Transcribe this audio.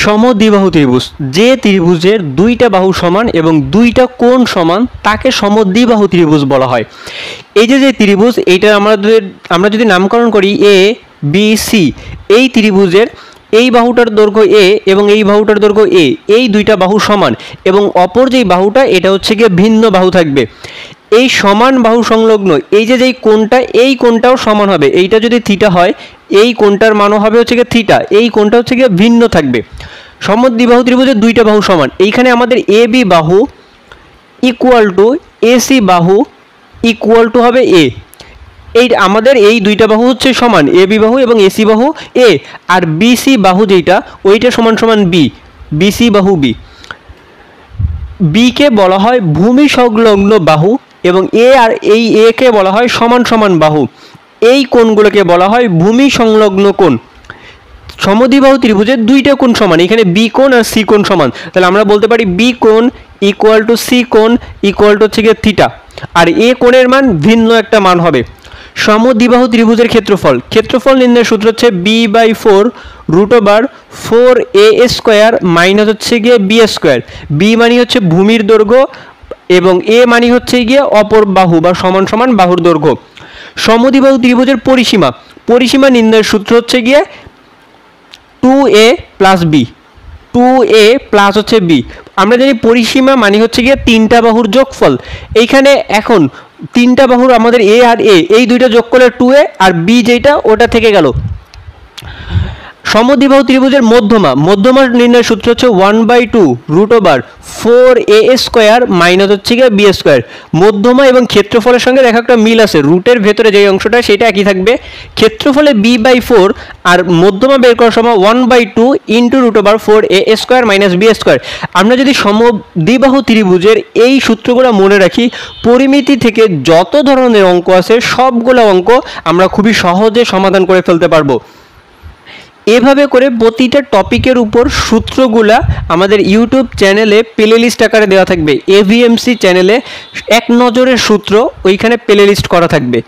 সমদ্বিবাহু ত্রিভুজ, যে ত্রিভুজের দুইটা বাহু সমান এবং দুইটা কোণ সমান তাকে সমদ্বিবাহু ত্রিভুজ বলা হয়। এই যে ত্রিভুজ, এইটা আমরা যদি নামকরণ করি এ বি সি, এই ত্রিভুজের এই বাহুটার দৈর্ঘ্য এ এবং এই বাহুটার দৈর্ঘ্য এ, এই দুইটা বাহু সমান এবং অপর যেই বাহুটা এটা হচ্ছে গিয়ে ভিন্ন বাহু থাকবে। এই সমান বাহু সংলগ্ন এই যে কোণটা, এই কোণটাও সমান হবে। এইটা যদি থিটা হয়, এই কোণটার মানও হবে হচ্ছে গিয়ে থিটা, এই কোণটা হচ্ছে গিয়ে ভিন্ন থাকবে। সমদ্বিবাহু ত্রিভুজের দুইটা বাহু সমান, এইখানে আমাদের এ বি বাহু ইকুয়াল টু এসি বাহু ইকুয়াল টু হবে এ। এই আমাদের এই দুইটা বাহু হচ্ছে সমান, এ বি বাহু এবং এসি বাহু এ, আর বিসি বাহু যেটা ওইটা সমান সমান বি, বিসি বাহু বি। বিকে বলা হয় ভূমি সংলগ্ন বাহু এবং এ আর এই এ কে বলা হয় সমান সমান বাহু। এই কোণগুলোকে বলা হয় ভূমি সংলগ্ন কোণ। সমদ্বিবাহু ত্রিভুজের দুইটা কোণ সমান, এখানে বি কোণ আর সি কোণ সমান, তাহলে আমরা বলতে পারি বি কোণ ইকুয়াল টু সি কোণ ইকুয়াল টু হচ্ছে গিয়ে থিটা, আর এ কোণের মান ভিন্ন একটা মান হবে। সমদ্বিবাহু ত্রিভুজের ক্ষেত্রফল নির্ণয়ের সূত্র হচ্ছে b/4 √4a² মাইনাস হচ্ছে গিয়ে b স্কোয়ার। বি মানে হচ্ছে ভূমির দৈর্ঘ্য এবং এ মানে হচ্ছে গিয়ে অপর বাহু বা সমান সমান বাহুর দৈর্ঘ্য। সমদ্বিবাহু ত্রিভুজের পরিসীমা নির্ণয়ের সূত্র হচ্ছে গিয়ে 2a plus B, 2a plus হচ্ছে বি। আমরা জানি পরিসীমা মানে হচ্ছে গিয়ে তিনটা বাহুর যোগফল। এইখানে এখন তিনটা বাহুর আমাদের এ আর এ, এই দুইটা যোগ করলে 2a, আর বি যেটা ওটা থেকে গেল। সমদ্বিবাহু ত্রিভুজের মধ্যমা নির্ণয়ের সূত্র হচ্ছে 1/2 √4a² মাইনাস হচ্ছে গিয়ে b স্কোয়ার। মধ্যমা এবং ক্ষেত্রফলের সঙ্গে দেখা একটা মিল আছে, রুটের ভেতরে যে অংশটা সেটা একই থাকবে। ক্ষেত্রফলে b/4 আর মধ্যমা বের করার সময় 1/2 into √4a² minus b square. আমরা যদি সমদ্বিবাহু ত্রিভুজের এই সূত্রগুলো মনে রাখি, পরিমিতি থেকে যত ধরনের অঙ্ক আছে সবগুলো অঙ্ক আমরা খুবই সহজে সমাধান করে ফেলতে পারবো। এভাবে করে প্রতিটা টপিকের উপর সূত্রগুলা আমাদের ইউটিউব চ্যানেলে প্লে লিস্ট আকারে দেওয়া থাকবে। এভিএমসি চ্যানেলে এক নজরের সূত্র ওইখানে প্লে লিস্ট করা থাকবে।